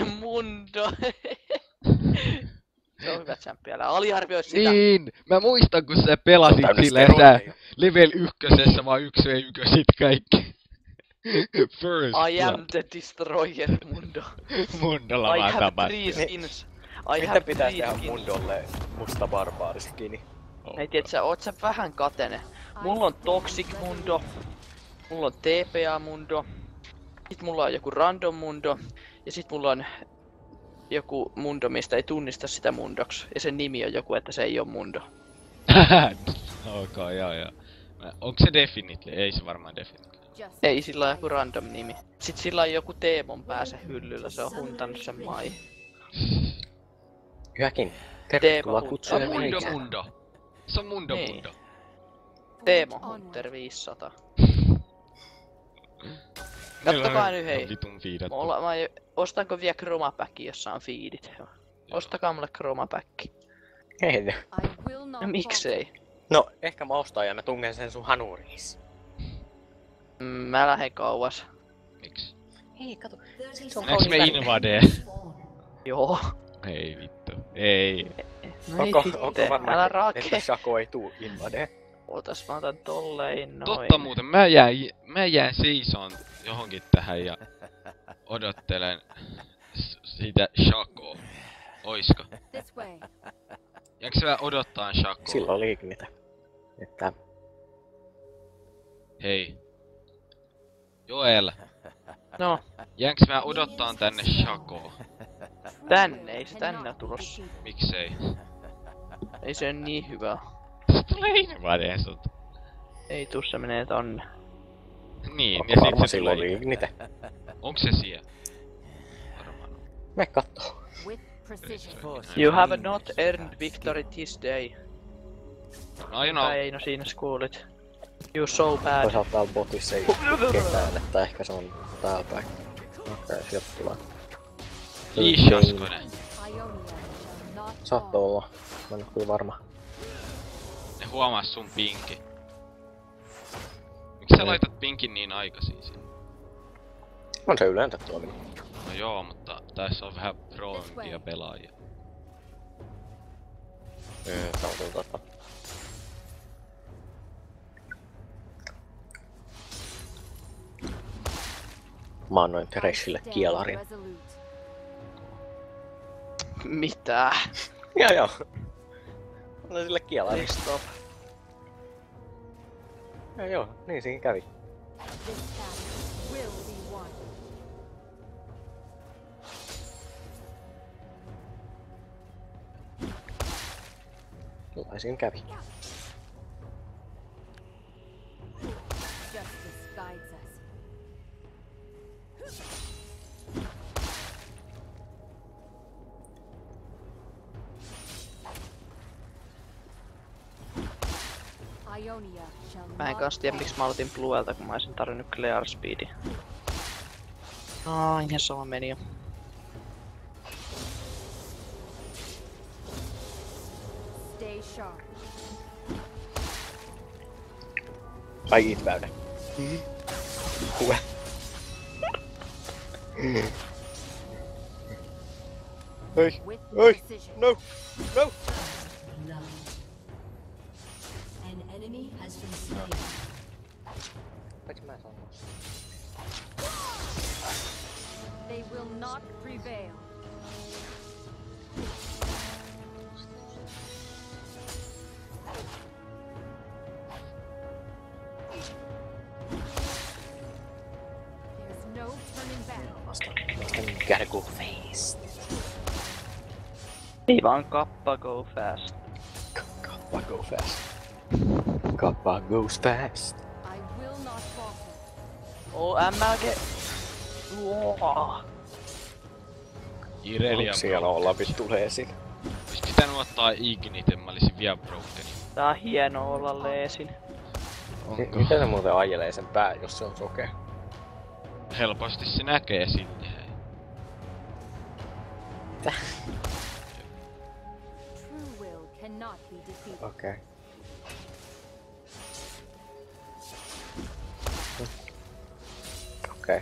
Mundo. Se on hyvä champi, älä aliarvioi sitä. Niin, mä muistan kun sä pelasit Se on silleen sä steroideja. level 1 vaan 1v1 kaikki. First I am blood. the destroyer, Mundo. Mundolla I vaan have tapahtui. 3 skins. I Miten have pitää 3 tehdä skins. Mundolle musta barbaariskini? Ei tiedä, oot sä vähän katene. Mulla on Toxic Mundo. Mulla on TPA Mundo. Sit mulla on joku Random Mundo. Ja sit mulla on joku Mundo, mistä ei tunnista sitä Mundoksi. Ja sen nimi on joku, että se ei oo Mundo. Ok, joo. Onko se Definitely? Ei se varmaan Definitely. Ei, sillä on joku random nimi. Sit sillä on joku Teemon päässä hyllyllä, se on huntannut sen mai. Hyväkin. Tervetuloa Teemo kutsuja Hunter. meikään. Mundo. Se on Mundo. Niin. Teemo Hunter 500. Kattokaa nyt hei. Vitun fiidattu. Ostanko vielä Chromapackin, jossa on feedit? Ostakaa mulle Chromapacki. Hei. No miksei? No, ehkä mä ostan ja mä tungen sen sun hanuriis. Mä lähden kauas. Miksi? Hei, kato. Näeks me invadee? Joo. Ei vittu. Ei. No ei Onko sitten, varma, älä että rake. Shako ei tuu invadee? Otas mä otan tolleen noin. Totta muuten, mä jään seisoon johonkin tähän ja odottelen sitä Shakoa. Oisko? Jäänkö sä odottaa Shakoa? Silloin liiknitä. Että Hei. Joel, No, jäänkö mä odottaa tänne Shakoa? tänne, ei se tänne oo tulossa. Miksei? Ei se on niin hyvä. Se tulee invadeen sut. Ei tuu, se menee tonne. Niin, onko ja sit varma se silloin tulee. liiknitä? Onks se siellä? Varmaan on. Me kattoo. You have not earned victory this day. No, Ei, no siinä sä kuulit. You so bad. Toisaalta täällä botissa ei ketään, että ehkä se on täällä päin. Okei, sieltä tulee. Liishaskonen. Saattoi olla. Mä en oo kyllä varma. Ne huomas sun pinki. Miksi sä laitat pinkin niin aikaisin sinne? On se yleensä toiminut. No joo, mutta tässä on vähän proimpia pelaajia. Se on kyllä totta. Mä annoin Thereshille kielarin. Mitä? Joo. Annoin sille kielarin. Stop. Joo, niin siinä kävi. Kyllä siinä kävi. Mä en kans tiedä miksi mä aloitin Bluelta, kun mä olisin tarvinnut Clear Speedin. Ihan sama meni jo. Ai itväydä. Kuule. Ei, ei, no, no! An enemy has been slain. Miksi mä sanon? They will not prevail. There's no turning back. Vastaan gotta go fast. Ei vaan kappa go fast. Kappa go fast. Kappa goes fast. I will not falter. MLG. Irelia Siellä olla vittu leesi. Ois pitänyt ottaa Ignite, mä olisin vielä broken. Tää on hieno olla leesin. Onko? Miten se muuten ajelee sen pää, jos se on sokea? Helposti se näkee sitten. Hei. True will cannot be defeated. Okei. Okei.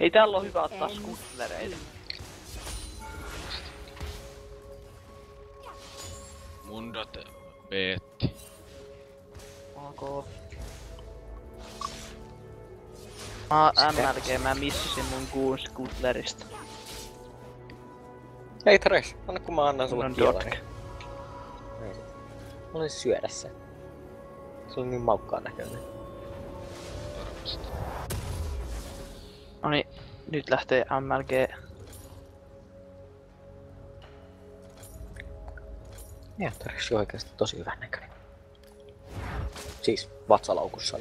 Ei täällä oo hyvä ottaa skutlereita. Mundot beetti. Ok. MLG, mä missasin mun kuun skutlerista. Hei Thresh, anna kun mä annan sulle On kielani. dotk. Mä voisin syödä sen. Se on niin maukkaan näköinen. Varmasti. Noniin, nyt lähtee MLG. Ja Thresh on oikeesti tosi hyvän näköinen. Siis vatsalaukussa.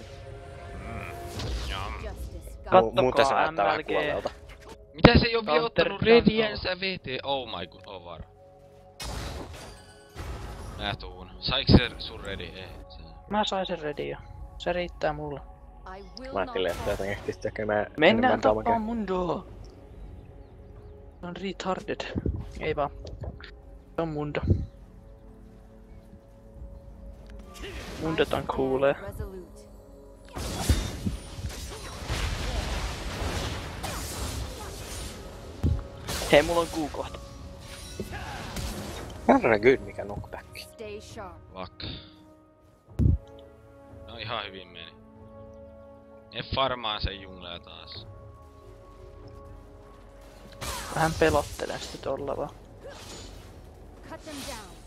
Jam. Justice Muuten se Kattokaa näyttää vähän MLG. kuolleelta. Mitä se ei oo vielä Counter ottanut Jungle. rediänsä VT? Oh my god, oh var. Mä tuun. Saiks se sun redi? Ei. Se... Mä sain sen ready jo. Se riittää mulle. I will Mä not ajattelin, että falter. jotain ehtis tekemään Mennään enemmän tappaa damagea. Mundo. Se on retarded. Ei vaan. Se on Mundo. Mundot on cooleja. Resolute. Hei, mulla on kuu kohta. Herregud, mikä knockback. Stay sharp. Vak. No ihan hyvin meni. Ne farmaan sen junglea taas. Vähän pelottelen sitä tolla vaan. Cut them down.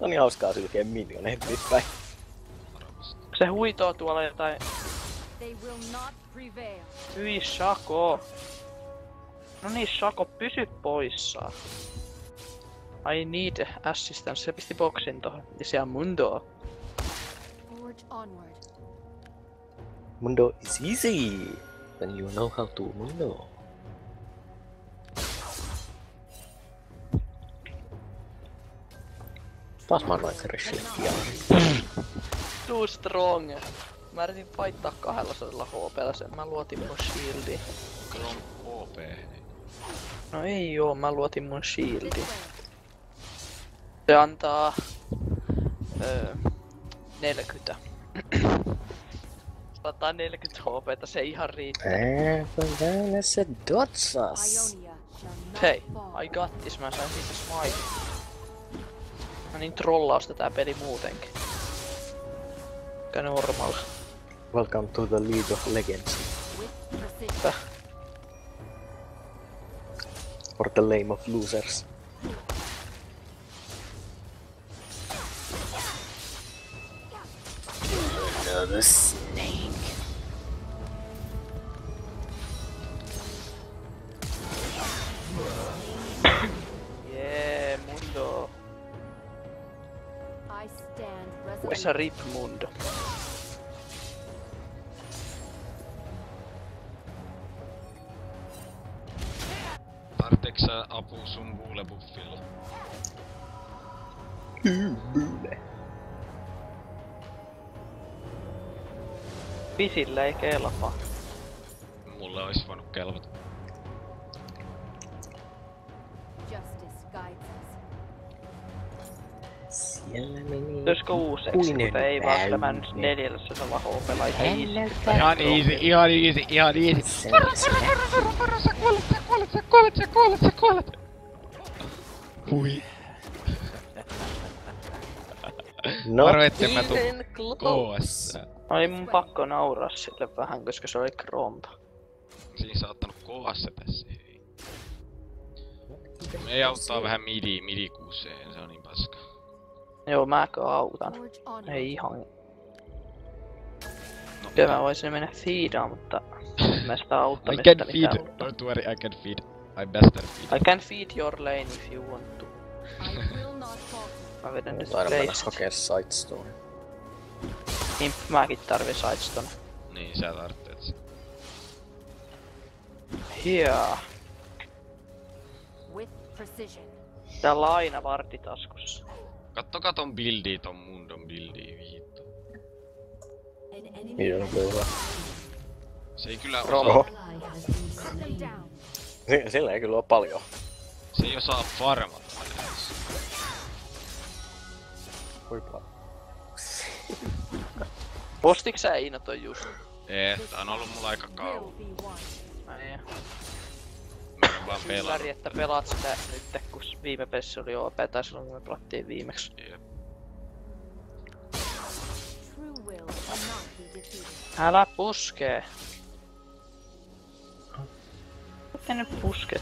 On niin hauskaa sylkeä miljooneen päin. Varmasti. Se huitoo tuolla jotain. They will not prevail. Hyi Shako. No niin, Shako, pysy poissa. I need assistance. Se pisti boksin tohon. Ja se on Mundo. Forge onward. Mundo is easy. When you know how to mundo. Taas mä annoin Threshille kielani. Too strong. Mä yritin vaihtaa 200 HP:llä sen. Mä luotin mun shieldiin. Kyllä on OP. No ei oo, mä luotin mun This shieldiin. way. Se antaa... 40. 140 HP:tä, se ihan riittää. Täällä se dotsas. Ionia shall not Hei, fall. I got this, mä sain siitä smite. No niin trollausta tää peli muutenkin. Mikä normal. Welcome to the League of Legends. With precision. For the lame of losers. Another snake. Jee, Mundo. I stand Kuessa resolute. rip Mundo. Tarvitseeko sä apua sun buulebuffilla? Kyllä. Pisillä ei kelpaa. Mulle ois voinut kelvata. Justice guides us. Siellä meni. Olisiko uuseksi, Puinen mutta ei vaan tämä nyt väyne. 400 HP:llä ihan easy. Ihan easy, ihan easy, ihan easy. Se- Sä kuolet. Hui. Not Varo, etten mä tuu even close. KS. Oli mun pakko nauraa sille vähän, koska se oli krompa. Siinä sä ottanut KS tässä. Hei. Me ei auttaa vähän midi kuuseen, se on niin paska. Joo, mäkö autan. Forge onward. Ei ihan. No, Kyllä mä voisin mennä feedaan, mutta mä sitä I auttamista can mitään feed, uutta. don't worry, I can feed. I bastard feed. I can feed your lane if you want to. I will not falter. Mä vedän nyt Taidan mennä placet. hakee Sightstone. Niin mäkin tarvin sidestone. Niin, sä tarvitset sen. Hiaa. With precision. Täällä on aina vartti taskussa. Kattokaa ton buildia, ton Mundon buildia, viittu. An enemy Niin on kyllä. Se ei kyllä Romo. osaa, ally has been Cut them slain. down. Sillä ei kyllä oo paljon. se ei osaa farmata edes. Voi paljon. Ostiks sä Iino toi just? Tää on ollut mulla aika Will kauan. be won. Ai Mä en vaan Ylläri, pelannut. että pelaat sitä nyt, kun viime pelissä oli OP, tai silloin kun me pelattiin viimeksi. Jep. True will cannot be defeated. Älä puskee. Miten nyt puske?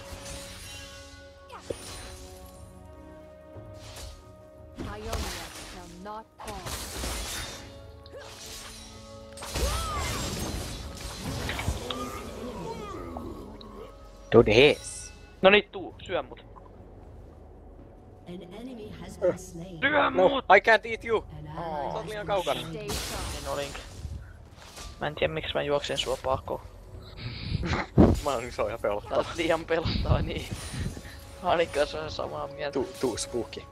Ionia shall not fall. Todes. No niin, tuu, syö mut. An enemy has been slain. Syö No, mut! I can't eat you. An Sä ally oot has liian been kaukana. slain. Stay sharp. Niin olinkin. Mä en tiedä miksi mä juoksin sua pakoon. Mä oon iso ja Tää pelottava. on liian pelottava, niin. Hanikka se on samaa mieltä. Tuu spooky.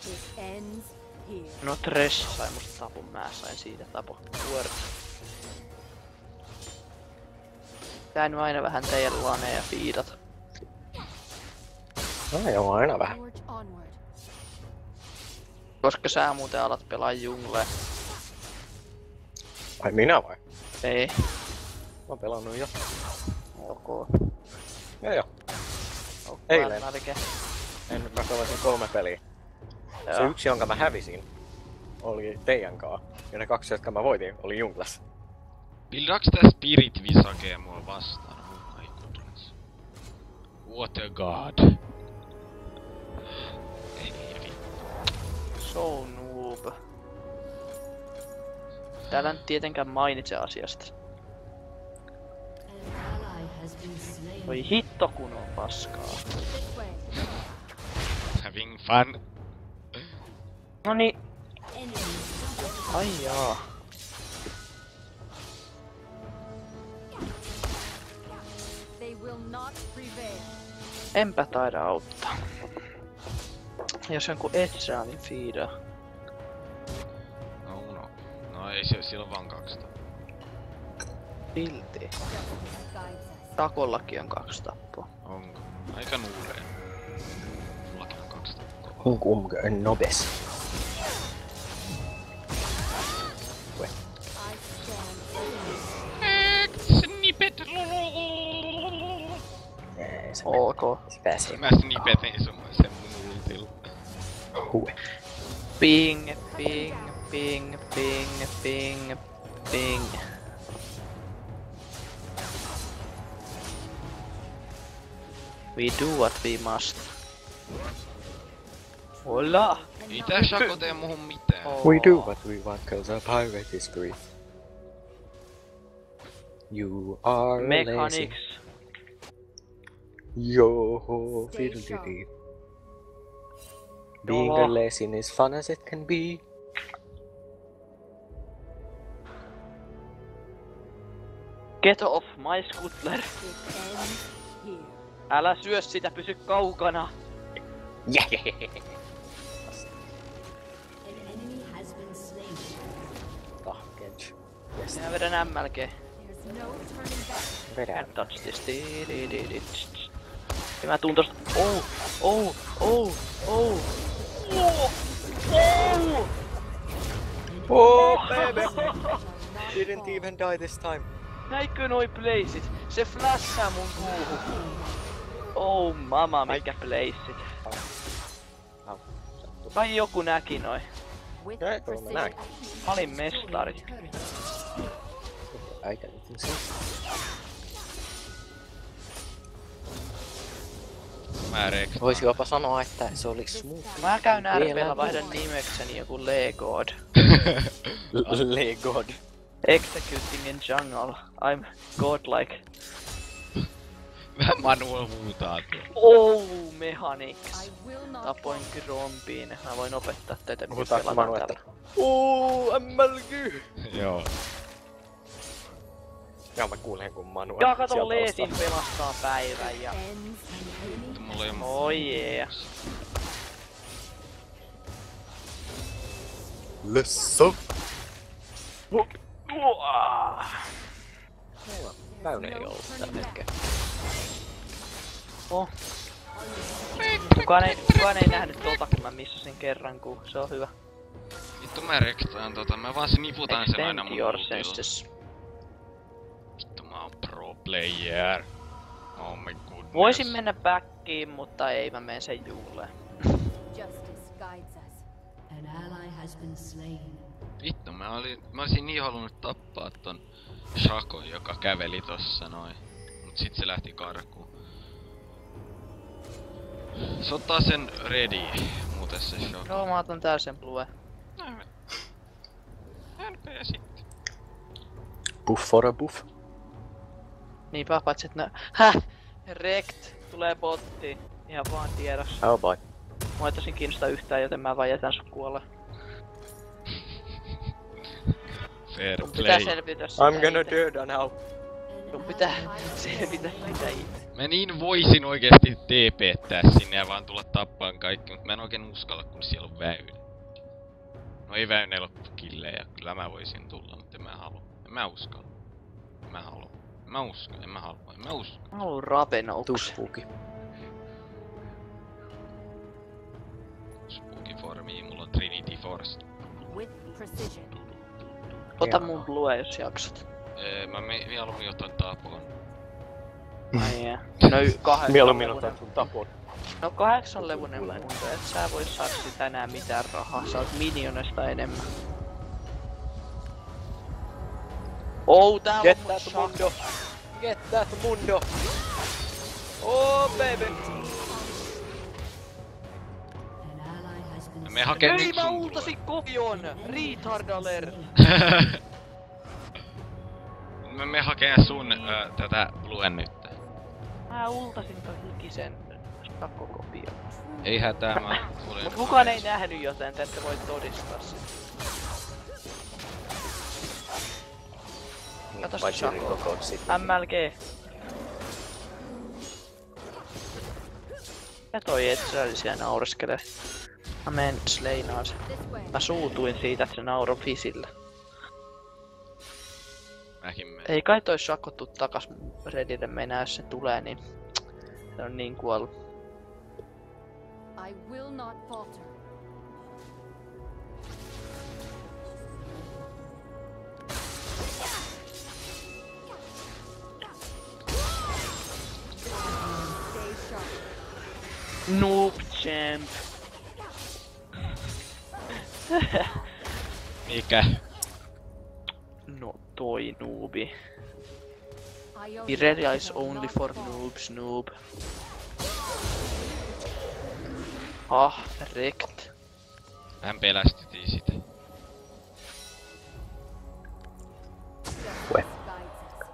It ends here. No Trash sai musta tapun, mä sain siitä tapun. Word. Tää nyt aina vähän teidän laneja fiidat. No joo, aina vähän. Forge onward. Koska sä muuten alat pelaa junglee. Ai minä vai? Ei. Mä oon pelannut jo. Ok. Joo. Ok, Eilen. navike. Mä pelasin 3 peliä. Se Joo. yksi, jonka mä hävisin, oli teidän kaa. Ja ne 2, jotka mä voitin, oli Junglas. Buildaks tää Spirit Visage mua vastaan? Oh my goodness. What a god. Ei vittu. So noob. Täällä nyt tietenkään mainitse asiasta. An ally has been slain. Voi hitto kun on paskaa. This way. Having fun. Noni. Enemy Ai jaa. They will not prevail. Enpä taida auttaa. Jos jonkun Edgeanin fiidaa. No. No ei se, sillä on vaan 200. Silti. Justice guides us. Takollakin on 2 tappoa. Onko? Aika nuureen. Mullakin on 200. Hunk en nobes. I stand Snippet. Se Ok. Se pääsee. Mä snippetin sen mun ultilla. Hue. Ping, ping, ping, ping, ping, ping. We do what we must. Hola! Ei tää Shaco tee muhun mitään. We do what we want cause our pirate is free. You are lazy. Mechanics. Yo, Stay fiddle-dee-dee. Being a lesson is fun as it can be. Get off my scutler. It ends here. Älä syö sitä, pysy kaukana. Yeah. An enemy has been slain. Tahkench. Yes, Minä vedän MLG. There's no turning back. vedän. Can't touch this. Ja mä tuun tosta. Oh, oh, oh, oh. Oh, baby! Didn't even die this time. Näikö noi blazit? Se flashaa mun kuuhun. Oh mama, mikä blazit. Au, sattuu. Kai joku näki noi. With Ei, precision. näin. Mä olin mestari. I don't think so. Mä rekstaan. Voisi jopa sanoa, että se oli smooth. Mä käyn Vielä RP:llä vaihdan nimekseni joku Legod. Legod. Executing in jungle. I'm godlike. Vähän Manuel huutaa tuolla. Oh, mechanics. I will not Tapoin Grompiin. Mä voin opettaa teitä miten Puhutaanko Manu, pelataan että... täällä. MLG! Joo. Joo, mä kuulen kun Manu Ja kato sieltä Leesin ostaa. pelastaa päivän ja... ends here. Mulla ei oo Oh yeah. Lessa! Täynnä ei No ollut turning tällä back. hetkellä. Oh. Kukaan ei nähnyt tota, kun mä missasin kerran, kun se on hyvä. Vittu mä rektaan mä vaan niputan sen aina mun your ultilla. senses. Vittu mä oon pro player. Oh my goodness. Voisin mennä backiin, mutta ei, mä menen sen juuleen. Justice guides us. An ally has been slain. Vittu mä olisin niin halunnut tappaa ton Shakon, joka käveli tossa noin. Mut sit se lähti karkuun. Se ottaa sen ready, muuten se Shakon. Joo, mä otan täällä sen blue. NP sitten. Buff for a buff. Niinpä, paitsi et Häh! Rekt! Tulee botti. Ihan vaan tiedossa. Oh boy. Mua ei tosin kiinnosta yhtään, joten mä vaan jätän sut kuolle. Fair Sun pitää play. selvitä sitä I'm gonna itse. do now. Sun pitää selvitä sitä itse. Mä niin voisin oikeesti TP:ttää sinne ja vaan tulla tappaan kaikki, mut mä en oikein uskalla, kun siellä on Väyne. No ei Väyne loppukillejä, kyllä mä voisin tulla, mutta en mä halua. En mä uskalla. En mä halua. En mä usko, en mä halua, en mä usko. Mä haluun Ravenous. Tuspuki. Spooky for me, mulla on Trinity Force. With precision. Ota mun blue, jos jaksat. Mä mieluummin otan tapon. Ai jää. No 8 Mieluummin otan sun tapon. No 8 levunen mundo, et sä voi saada sitä enää mitään rahaa. Sä oot minionesta enemmän. Täällä on Get mun that Shaka. mundo. Get that mundo. Oh baby. An ally has been Me hakee Ei nyt mä sun ultasin kovion! Retard alert! Me hakee sun tätä bluen nyt. Mä ultasin ton hikisen Shakko-kopio. Ei hätää, mä tulen. Mut kukaan ei nähnyt, joten te ette voi todistaa sitä. Kato se Paitsi Shako. koko sit. MLG. Ja toi Ezreal siellä naureskelee. Mä menen sleinaan sen. This way. Mä suutuin siitä, että se nauroi Fisillä. Mäkin menen. Ei kai toi Shako tuu takas Redille mennä, jos se tulee, niin se on niin kuollut. I will not falter. Stay sharp. Noob champ. Mikä? No toi noobi. I only Irelia is will only not for fall. noobs, noob. Rekt. Hän pelästytiin sitä. Ue. Guides us.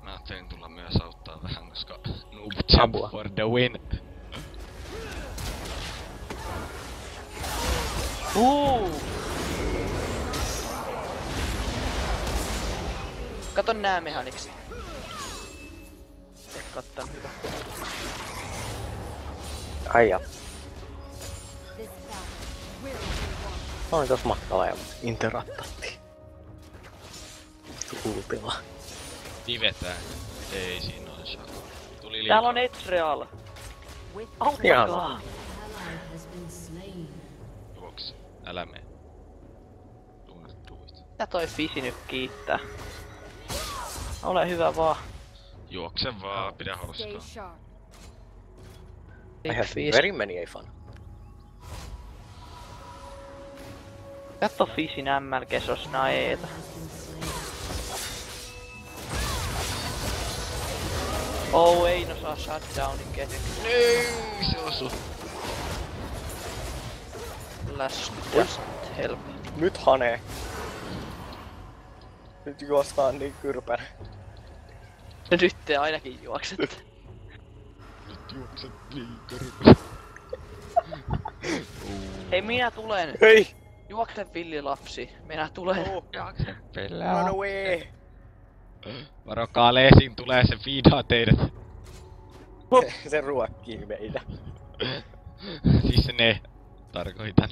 Mä ajattelin tulla myös auttaa vähän, koska noob jump Apua. for the win. Kato nää mehaniksi. Kattan hyvä. Aija. This battle will be won. Mä olin tos mahtavaa ja interattatti. Ultilla. Divetään. Ei siinä on Shako. Tuli liikaa. Täällä on Ezreal. With Auttakaa. ally has been slain. Juoksi. Älä mene. Do not do it. Mitä toi Fisi nyt kiittää? Ole hyvä vaan. Juokse vaan, pidä stay hauskaa. sharp. I Big have Fizz. very many a fun. Katso Fisin MLG, se on snaeeta. Has been slain. Ei no saa shutdownin ketju. Ei, se osu. Last doesn't help. Nyt Hane. Nyt juostaan niin kyrpänä. Nyt te ainakin juoksette. Nyt juokset liikaa. Hei minä tulen. Hei! Juokse villilapsi. Minä tulen. Juokse Run pelää. away! Varokaa Leesin tulee, se feedaa teidät. Se ruokkii meitä. Siis ne. Tarkoitan.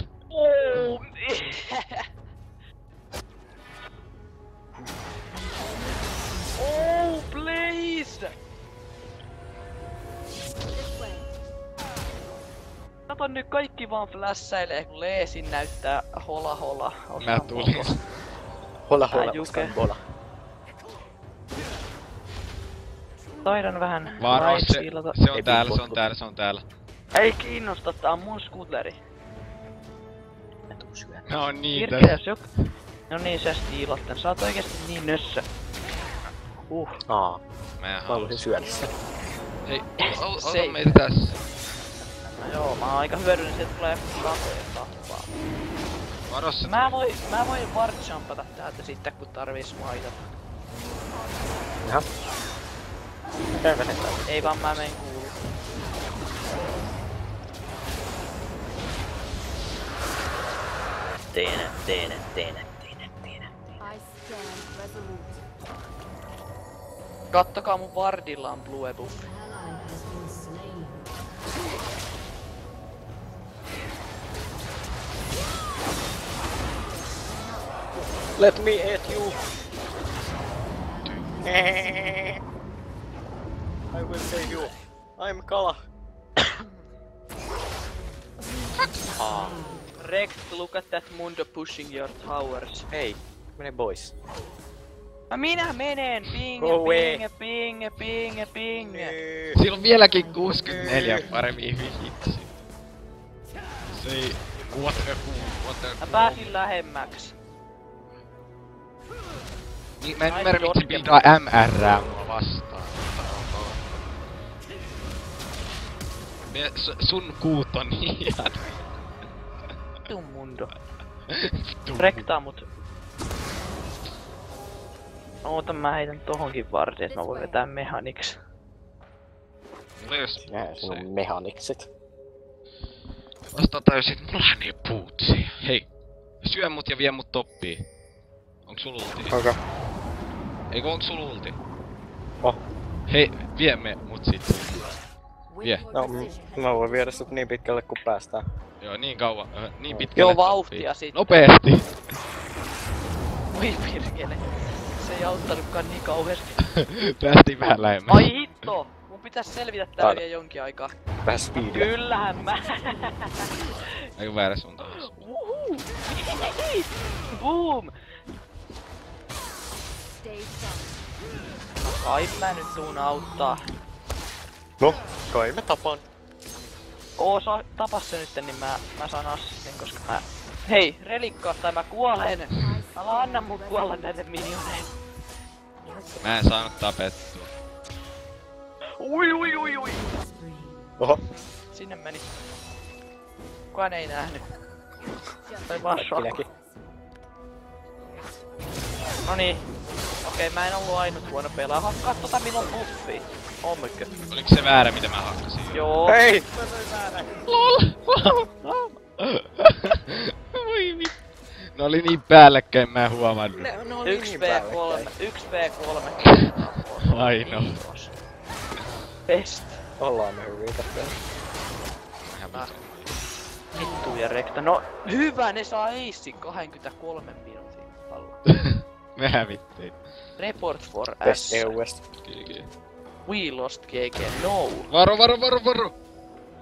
Please! This way. nyt kaikki vaan flässäilee, kun Leesin näyttää hola. Mä tulin. Hola Juke. vastaan bola. Taidan vähän Varo, se siilata. on Ei täällä, piipottu. se on täällä. Ei kiinnosta, tää on mun skutleri. Mä tuun syömään. No on niin Kirke, tässä. jos joku... No niin, sä stiilat tän. Sä oot oikeesti niin nössö. Mä en Haluaisin syödä sen. Hei, ota Se- meitä tässä. No joo, mä oon aika hyödyllinen, sieltä tulee rahoja tappaa. Varo se. Mä voin warjumpata täältä sitten, kun tarvii smaitata. Jaha. Käy venetään. Ei vaan mä menen kuulu. Teene. I stand resolute. Kattokaa mun wardilla on blue buff. Ally has been slain. Let me eat you. I will save you. I'm kala. Rekt, look at that Mundo pushing your towers. Hei, mene boys. Minä menen! Ping, Go away. ping. Siellä on vieläkin 64 paremmin hitsi. Se ei... What Mä pääsin lähemmäks. Niin, mä en Ai, ymmärrä miksi Dorke. pidaa MRää mua vastaan. Sun kuut on niin hieno. Vittu Mundo. Vittu. Rektaa mut. Oota, mä heitän tohonkin vartiin, että mä voin vetää mehaniks. Mulla ei ois Nää sinun mehanikset. vasta tajusin, että mulla on niin puutsia. Hei, syö mut ja vie mut toppiin. Onks sul ulti? Okei. Eikö onks sul ulti? Oh. Hei, vie me mut sit. With Yeah. your No, precision. mä voin viedä sut niin pitkälle kun päästään. Joo, niin kauan, niin pitkälle Joo, toppiin. vauhtia sit. Nopeesti! Voi pirkele. Se ei auttanutkaan niin kauheesti. Päästiin vähän lähemmäs. Ai hitto! Mun pitäis selvitä tää Täällä. vielä jonkin aikaa. Vähän speedia. Kyllähän mä. Eiku väärä suuntaan. Uhu. Boom! Stay strong. Kai mä nyt tuun auttaa. No, kai mä tapaan. Tapas se nyt, niin mä saan assistin, koska mä... Hei, relikkaa tai mä kuolen! Älä anna mun kuolla näille minioneille. Mä en saanut tapettua. Ui. Spree. Oho. Sinne meni. Kukaan ei nähnyt. Tai vaan shokko. Minäkin. Noniin. Okei, mä en ollut ainut huono pelaa. Hakkaa tota minun buffia. Ommekö? Oliks se väärä mitä mä hakkasin? Joo. Hei! LOL! Voi vittu. Ne oli niin päällekkäin, mä en huomannut. Ne oli niin 1v3. 1v3. Ainoa. Best. Ollaan me hyviä tässä. Ihan Vittu ja rekta. No hyvä, ne saa ace 23 minuutin alla. Me hävittiin. Report for Best S. EU:sta. Kyllä. We lost GG. No. Varo!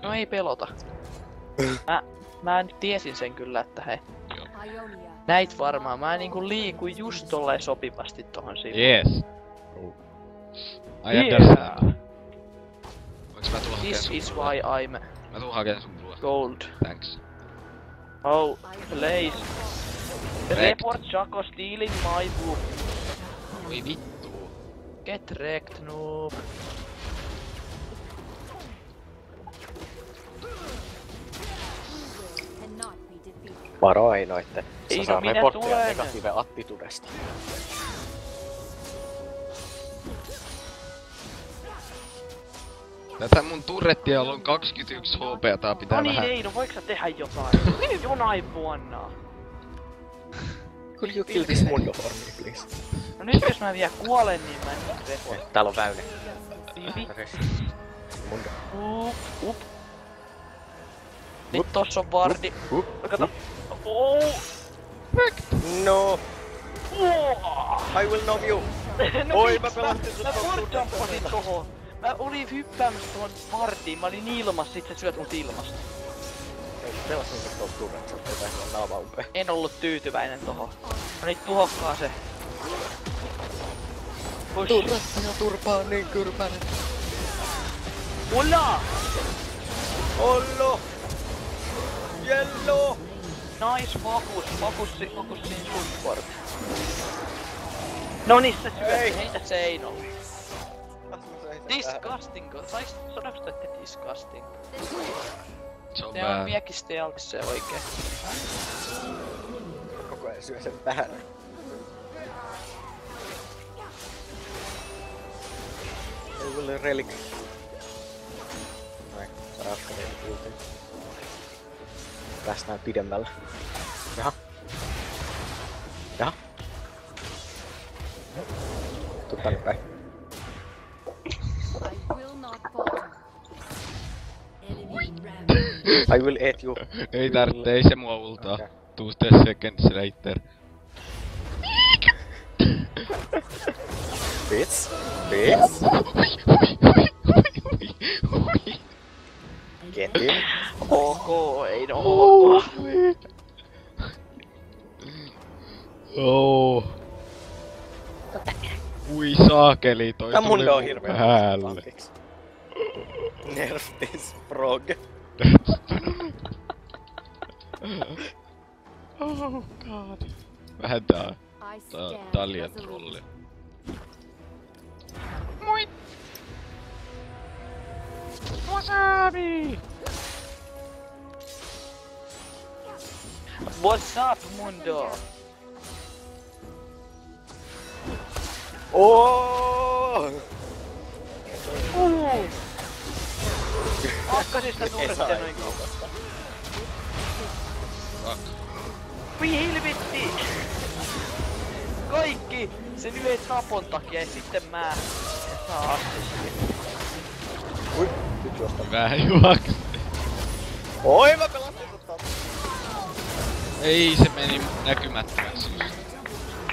No ei pelota. Mä nyt tiesin sen kyllä, että hei. Ionia. Näit varmaan. Mä niinku liikuin just tolleen sopivasti tohon sivuun. Yes. I Yeah. understand. Voinks mä tulla hakemaan This sun is blue? why I'm Mä tuun hakemaan sun blue. gold. Thanks. Oh, place. Wrecked. Report Chaco stealing my book. Voi vittu. Get wrecked, noob. Cannot be defeated. Varo ei noitte. Ei, Sä no saa minä reportteja tulen. negative attitudesta. Tätä mun turrettia on 21 HP, tää pitää No niin, vähän... ei, no voiko sä tehdä jotain? Jonain vuonna. Could you kill this mundo for me, please? No nyt jos mä vielä kuolen, niin mä en report. Täällä on väyne. Mundo. Up. Nyt tossa on vardi. Kato. Oh. No! Oh. I will know you! No Oi, miksi mä pelastin sut Mä tuolta wardjumpasin tohon. Mä olin hyppäämässä tuohon vardiin, mä olin ilmassa, sit sä syöt mut ilmasta. pelasin nyt tuolta turret, ettei päässyt naama umpeen. En ollut tyytyväinen tohon. No niin, tuhokkaa se. Push. Turret ja turpa on niin kyrpäinen. Ulla! Ollo! Jello! Nice focus, focussin support. Noniin se syö, Ei. heitä seinolle. Disgusting, saiks sanoks te disgusting? Se on Se on vähän... miekisti altis se oikein. Koko ajan syö sen vähän. Ei ole relik. Noin, saa raskainen kuultiin. Päästään pidemmällä. Jaha. Jaha. Tuu tänne päin. I will not falter. Enemy rampage. I will eat you. Ei tarvitse, ei se mua ultaa. Okei. 2 seconds later. Bitch. Bitch. Get in. Ok, ei no ok. Oh. Ui saakeli, toi Tää mulle on tuli hirveen päälle. anteeksi. Nerf this frog. Oh god. Vähän tää I stand Dalian resolute. trolli. Wasabi! What's up, mundo? Oh! Akkasista turrette noin kauan. Fuck. Voi helvetti! Kaikki! Se lyö tapon takia ja sitten mä saa assistin. Ui, nyt juosta. Hyvä juoks. Oi, mä pelastin tota. Ei, se meni näkymättömäksi just.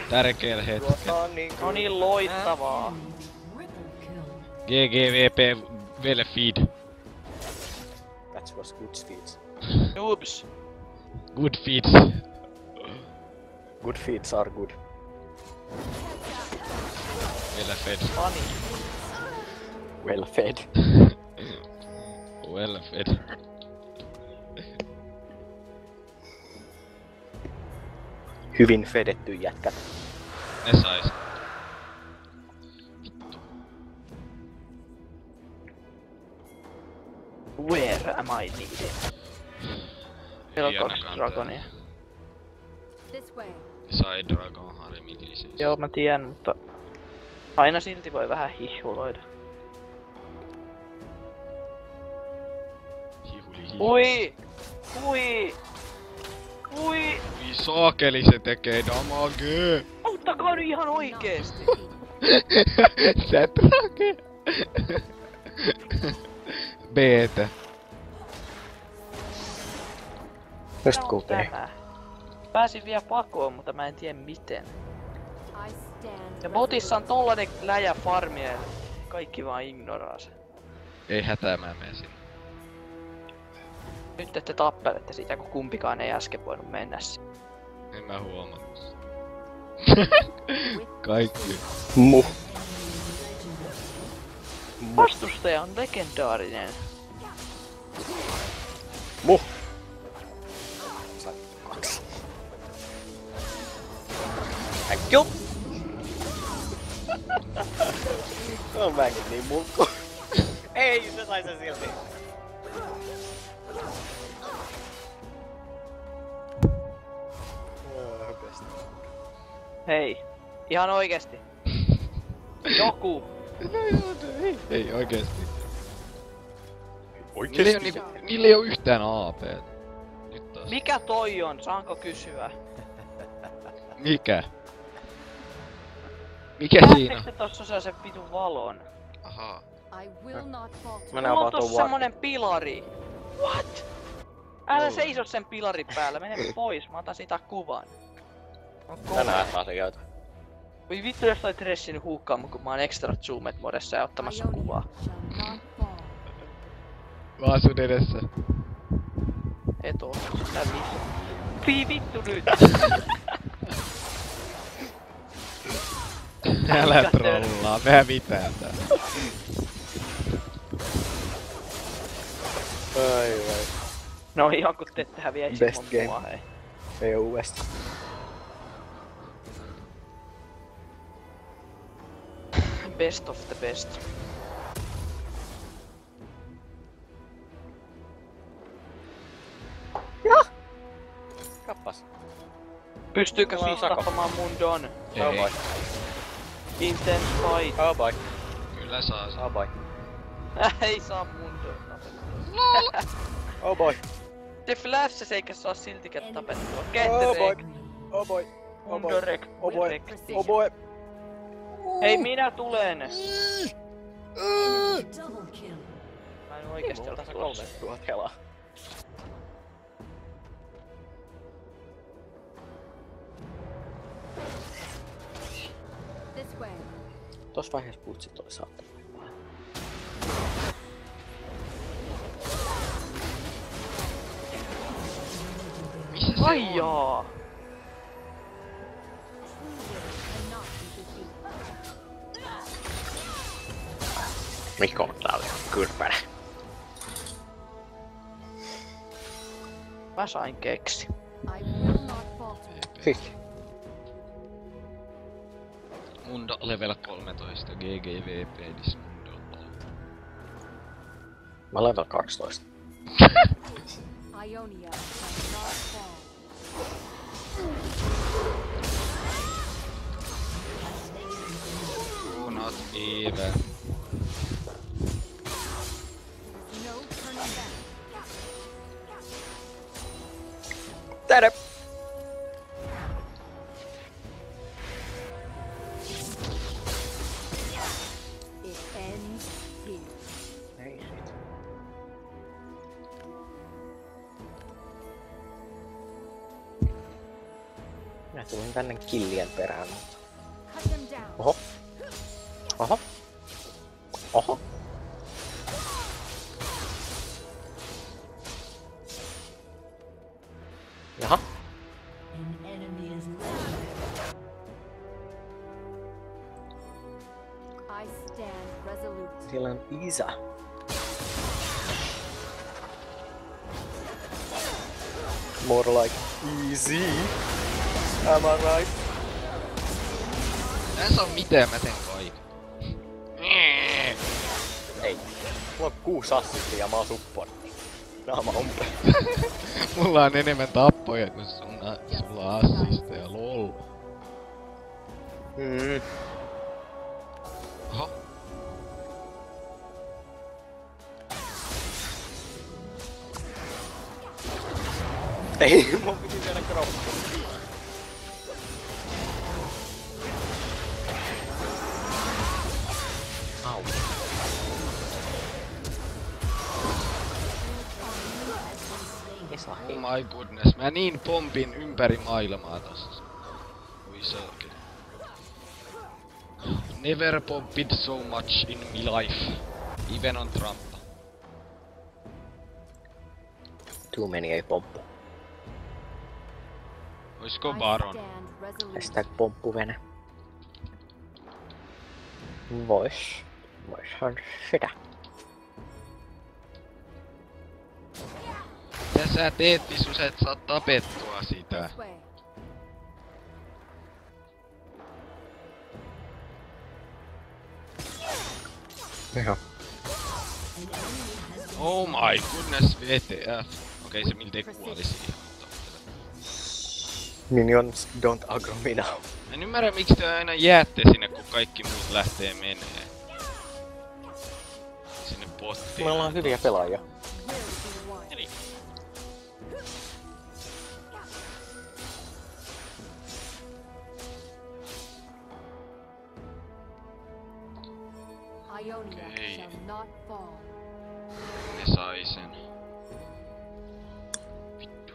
Tärkeellä hetkellä. Juostaan niin No niin loistavaa. GGVP Vele feed. That was good speech. Noobs. Good feeds. Good feeds are good. Vele fed. Funny. Well fed. Well fed. Hyvin fedetty jätkät. Ne sais. Where am I needed? Meillä on Ei 2 ainakaan dragonia. This way. Sai Dragon Harimidi siis. Joo, mä tiedän, mutta aina silti voi vähän hihuloida. Hihuli. Ui! Ui! Ui! Ui saakeli se tekee damage. Auttakaa nyt ihan oikeesti! Sä trage. Beetä. Just Tää on kuultiin. tämä. Pääsin vielä pakoon, mutta mä en tiedä miten. I stand Ja botissa on tollanen läjä farmia ja kaikki vaan ignoraa sen. Ei hätää, mä menen sinne. Nyt te tappelette sitä, kun kumpikaan ei äsken voinut mennä sinne. En mä huomannut sitä. Kaikki. Muh. Vastustaja on legendaarinen. Muh. Sain 2. Thank you. On mäkin niin mulkku. Ei, se sai sen silti. Hei, ihan oikeesti. Joku. Ei oikeesti. Oikeesti? Niillä ei oo yhtään AP. Nyt taas. Mikä toi on, saanko kysyä? Mikä? Mikä siinä? Näettekö te tossa saa sen vitun valon? Ahaa. I will not falter. Mä näen Mulla vaan on tuon tossa walk. semmonen pilari. What? Älä seiso sen pilarin päällä, mene pois, mä otan sitä kuvan. On Tänään asioita. Voi vittu jos toi Tressin huukkaa mun, kun mä oon extra zoomet modessa ja ottamassa kuvaa. Shall not fall. Mä asun edessä. Et oo. Tää vittu. Vittu nyt! Älä trollaa, me hävitään tää. Ai. No ihan kun te ette häviäisi Best ilman mua, game. hei. EU West. Best of the best. Kappas. Pystyykö Mulla on siis sako. tappamaan mun Don? Oh boy. Intense fight. Oh boy. Kyllä saa sen. Oh boy. Ei saa mun Don tapettua. Oh boy. The Flashes eikä saa siltikään tapettua. Oh boy. Ketterek. Oh boy. Oh boy. Mundorek. Oh boy. Rekti. Oh boy. Hei minä tulen! Double kill. Mä en oikeesti ole tulossa. 3000 helaa. This way. Tossa vaiheessa putsit oli saattanut. Missä se Ai on? jaa! Cannot be defeated. Mikko tää oli kyrpänä. Mä sain keksi. I will not falter. Hihi. Mundo level 13, GGVP dis Mundo. Mä level 12. Ionia cannot fall. Do not even. No turning back. Täällä! It ends here. Ei sit. Minä tulin tänne killien perään. Cut them down. Oho. Oho. Oho. Jaha. An enemy is left. I stand resolute. Siellä on Isa. More like easy. Am I right? Tässä on mitään, mä teen kaiken. Ei. Mulla on 6 assistia ja mä oon supportti. Naama umpeen. Mulla on enemmän tappoja kuin sulla on assisteja, lol. Oho. Ei, mun piti vielä kroppu. Au. Esa, Oh hei. my goodness, mä niin pompin ympäri maailmaa tossa. Oi saakeli. Never pompid so much in my life. Even on Trumpa. Too many ei pomppu. Oisko I Baron? stand resolute. Hashtag pomppuvene. Voishan sitä. Mitä sä teet, Visu, sä et saa tapettua sitä? This way. Joo. Oh my goodness, VTF. Okei, se miltei kuoli siihen, mutta... Minions don't aggro me now. En ymmärrä miksi te aina jäätte sinne, kun kaikki muut lähtee menee. Sinne pottiin. Me ollaan hyviä pelaajia. Will be one. Eli Ionia Okay. shall not fall. ne sai sen. Vittu.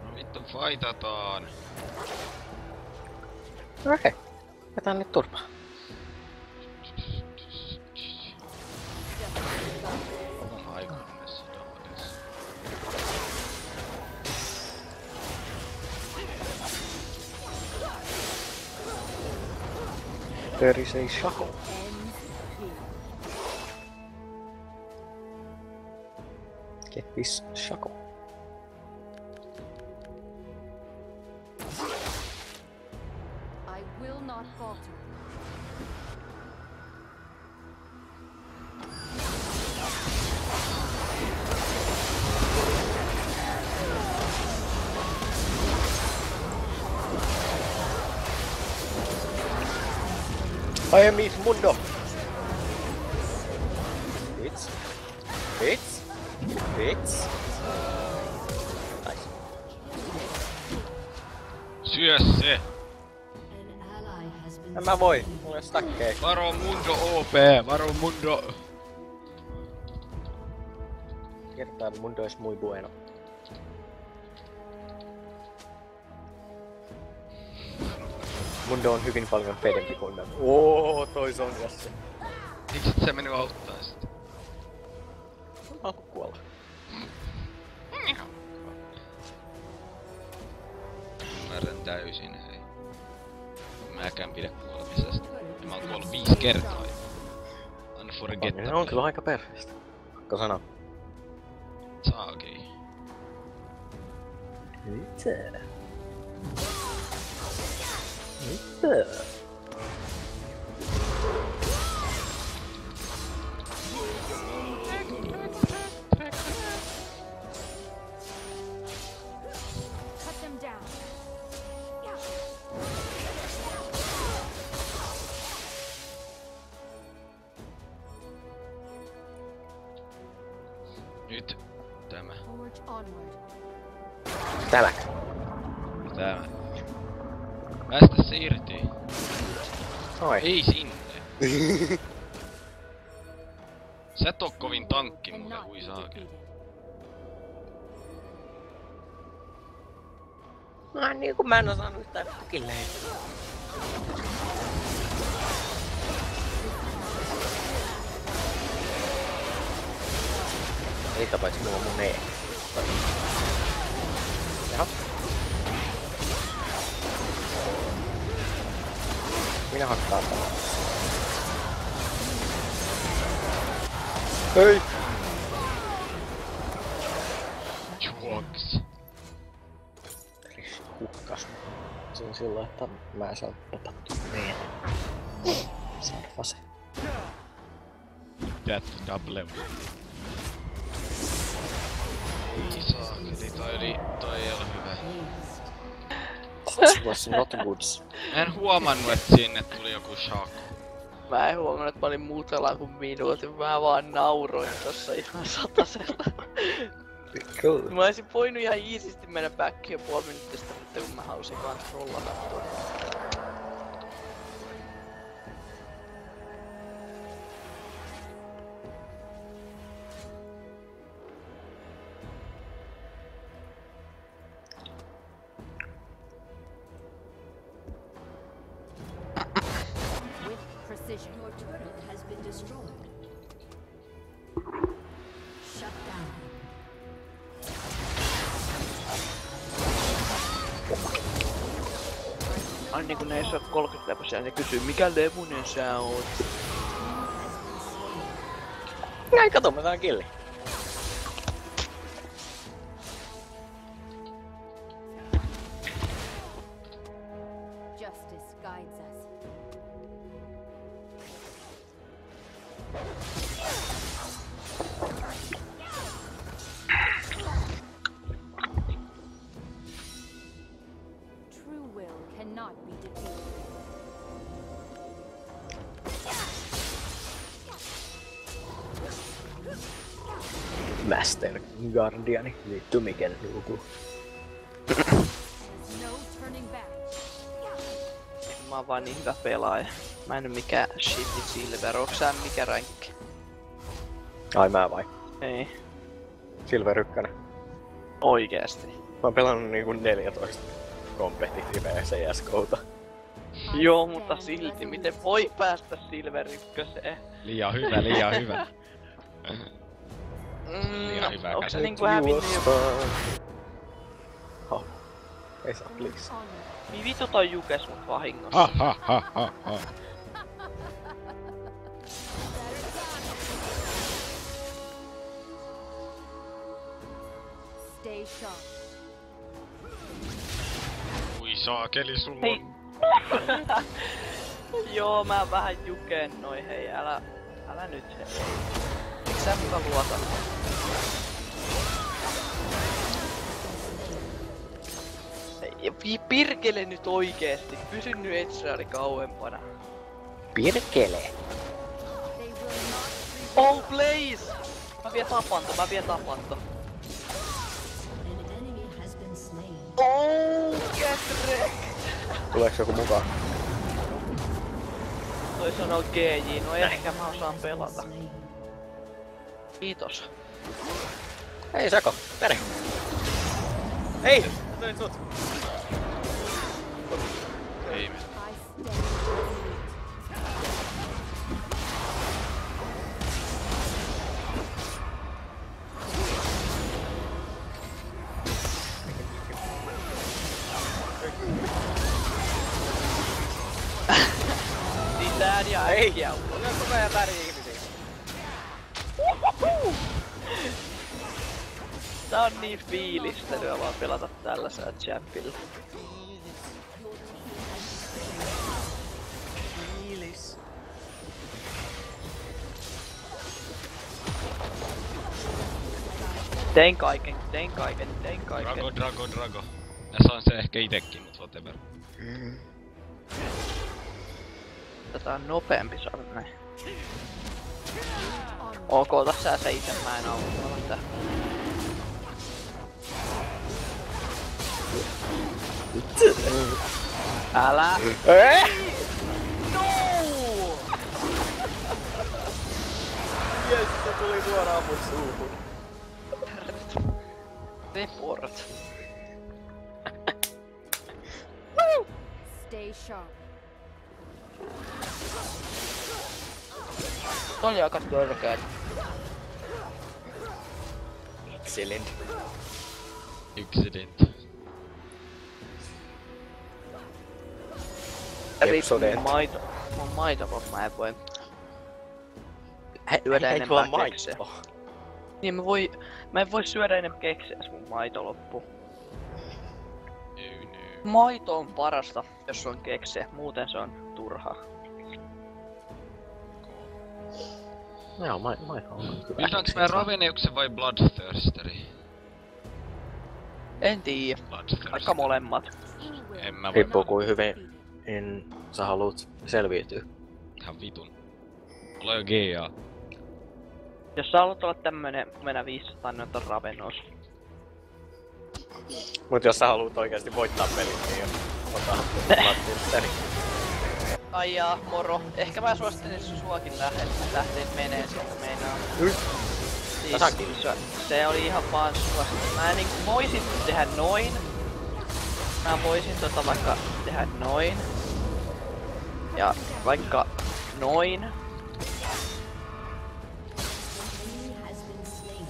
No vittu, fightataan. Okei. Jätän nyt turpaa. There is a shackle. Ends here. Get this shackle. I will not falter. I am Miss Mundo. Hits. Hits. Hits. Nice. Syö se! An ally has been En mä voi. Mulla ei stackeja. Varo Mundo OP! Varo Mundo! Kertaan Mundo es muy bueno. Mundo on hyvin paljon pedempi kuin mä. Oo, toi Sonjassa. Miksi et sä mennyt auttaa sitä? Mä haluan kuolla. Ymmärrän täysin, hei. Mäkään pidä kuolemisesta. Ja mä oon kuollut 5 kertaa. Unforgettable. Ne on kyllä aika perheistä. Pakko sanoa. Saakin. Mitä? Mitä? Cut them down. Nyt tämä. Forge onward. Tämäkö? Tämä. Päästä se irti. Oi. Ei sinne. Sä et oo kovin tankki And mulle, not hui be saakin. defeated. Niin kun mä en osannut yhtään killejä. Eikä paitsi mulla on mun E. Jaha. Minä hakkaan tämän. Hei! Juoks. Rishi hukkas. Se on sillä, että mä saan popattua meidän. Saan vase. That double. Ei saakeli, toi ei ole hyvä. This was not good. Mä en huomannut, että sinne tuli joku shock. Mä en huomannut, että mä olin muutellaan kuin minuutin. Mä vaan nauroin tossa ihan satasella. Cool. Mä olisin voinut ihan easysti mennä backiin puoli minuuttista, mutta kun mä halusin vaan trollata tuonne. With precision. Your turret has been destroyed. Shut down. Aina kun ne ei saa 30 leposia, ne kysyy mikä levunen sä oot. Näin, kato, mä saan killi. Justice guides us. True will cannot be defeated. Master Guardiani, vittu mikä luku. There's no turning back. Mä oon vaan niin hyvä pelaaja. Mä en oo mikään shitty silver, onks sä mikä rankki? Ai mä vai? Ei. Silver 1. Oikeesti. Mä oon pelannut niinku 14 kompetitiivejä CSGOta. Joo, mutta silti, miten voi päästä silver ykköseen? Liian hyvä, liian hyvä. Liian hyvä onks sä käsi. niinku hävinnyt jo? Oh. Ei saa please. Onward. Vittu toi jukes mut vahingossa. Ha ha ha ha ha. sharp. Ui saakeli, sulla Hei. on... Joo, mä vähän jukennoin, hei, älä nyt hei. Eiks sä muka luota? Pirkele nyt oikeesti, pysy nyt Ezreali kauempana. Pirkele! They will not Oh Blaze! Mä vien tapanto. An enemy has been slain. Oh, get wrecked! Tuleeks joku mukaan? Toi sanoo GJ, no ehkä mä osaan pelata. Slain. Kiitos. Hei Sako, pere! Hei! Mä tulin sut! Ei me. I stand resolute. Sisään ja äkkiä. Onko koko ajan väri ihmisiä? Tää on niin fiilistelyä vaan pelata tällaisella champilla. Fiilis. Tein kaiken. Drago. Mä saan se ehkä itekin, mut whatever. Tätä on nopeampi saada näin. Ok, ota sä se ite, mä en auttaa tätä. Älä! No! Jes, se tuli suoraan mun suuhun. Report. Stay sharp. Toi oli aika törkeä. Excellent. Accident. Epsodet. Mun maito, mä en voi syödä Hei, tuo enempää keksiä. maito. Niin mä en voi syödä enemmän keksiä, jos mun maito loppuu. Maito on parasta, jos on keksiä, muuten se on turhaa. Joo, maito on hyvä. Myydäänkö mä Raveneuksen vai Bloodthirsteri? En tiiä, vaikka molemmat. En mä voi. Riippuu kuin hyvin sä haluut selviytyä. Ihan vitun. Mulla on jo GA. Jos sä haluat olla tämmönen mennä 500, niin on Ravenos. Mut jos sä haluut oikeesti voittaa pelin, niin ota Bloodthirsteri. Ai jaa, moro. Ehkä mä suosittelisin suakin lähteä menee sieltä meinaa. Tasankin. Se oli ihan vaan suosittelu. Mä voisin tehdä noin. Mä voisin vaikka tehdä noin. Ja vaikka noin. Enemy has been slain.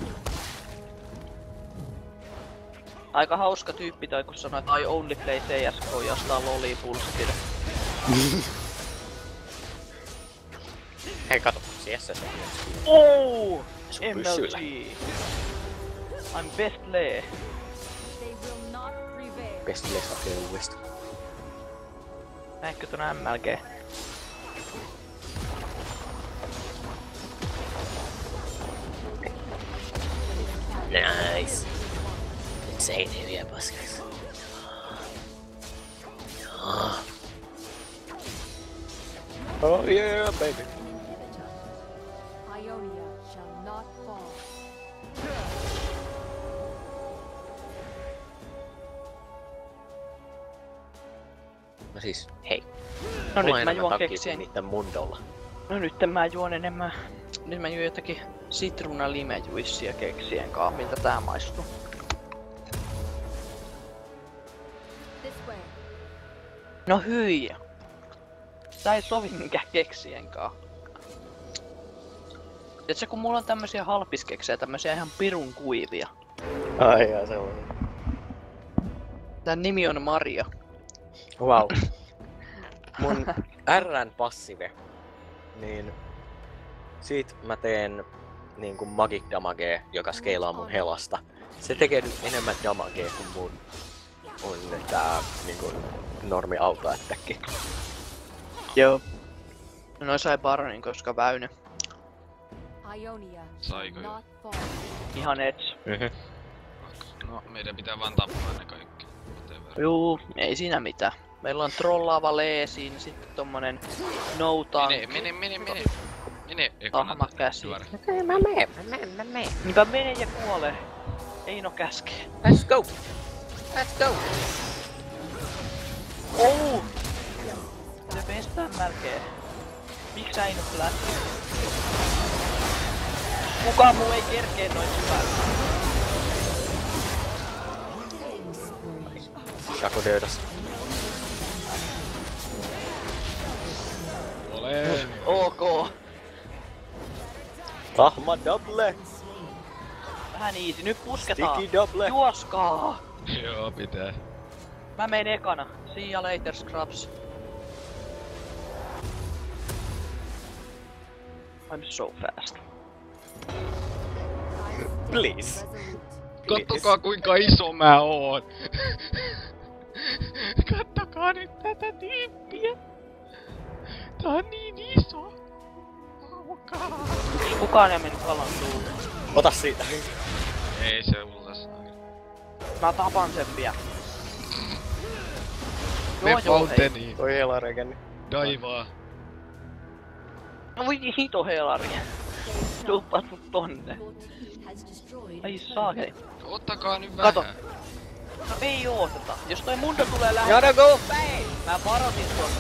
Aika hauska tyyppi toi kun sanoi, että I only play CS:GO ja ostaa loli pulssille. Hei kato, CS. Oh! Sun pyssyllä. MLG. I'm best Lee. They will not prevail. Best lesa uudesta. Näetkö ton MLG? Nice. Nyt se ei tee vielä paskaksi. Oh yeah, baby. Ionia shall not fall. No siis, hei. No Mulla on nyt mä enemmän juon takkia keksien. kuin niitten mundolla. No nyt mä juon enemmän. Nyt mä juon jotakin sitruunalimejuissia keksien kaa, miltä tää maistuu. This way. No hyi! Tää ei sovi minkään keksien kaa. Tiedätkö kun mulla on tämmösiä halpiskeksejä, tämmösiä ihan pirun kuivia. Ai jaa, se on. Tän nimi on Maria. Wow. Mun R:n passive, niin siitä mä teen niinku magic damagea, joka skeilaa mun helasta. Se tekee nyt enemmän damagea kuin mun on tää niinku normi auto-attacki. Joo. No sai Baronin, koska Väynö. Ionia Saiko shall jo? not fall. Ihan ets. No, meidän pitää vaan tappaa ne kaikki. Whatever. Juu, ei siinä mitään. Meillä on trollaava leesiin, sitten tommonen no tank. Mene Tahma käsi. Juori. Okei, mä meen. Niinpä mene ja kuole. Ei no käske. Let's go! Let's go! Oh! Se pestää melkein. Miks sä inut lähtee? Kukaan muu ei kerkee noin syvällä. Shaco dödas. Ole. Ok. Tahma double! Vähän easy. Nyt pusketaan. Sticky double! Juoskaa! Joo, pitää. Mä menen ekana. See ya later, scrubs. I'm so fast. Please. Kattokaa kuinka iso mä oon. Kattokaa nyt tätä tyyppiä. Tää on niin iso. Kukaan ei mennyt kalan suulle. Ota siitä. Ei se ullas. Mä tapan sen pian. Me Joo, hei. fountainiin. Toi helareikäni. Daivaa. No voi hito helari. Tuppat mut tonne. Your team has destroyed Ai saakeli. Ottakaa nyt Kato. vähän. No ei ooteta. Jos toi mundo tulee lähelle. Gotta go bang! Mä varoitin tuon.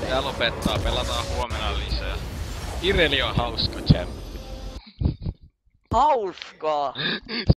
Tää lopettaa, pelataan huomenna lisää. Ireli on hauska champ. Hauskaa!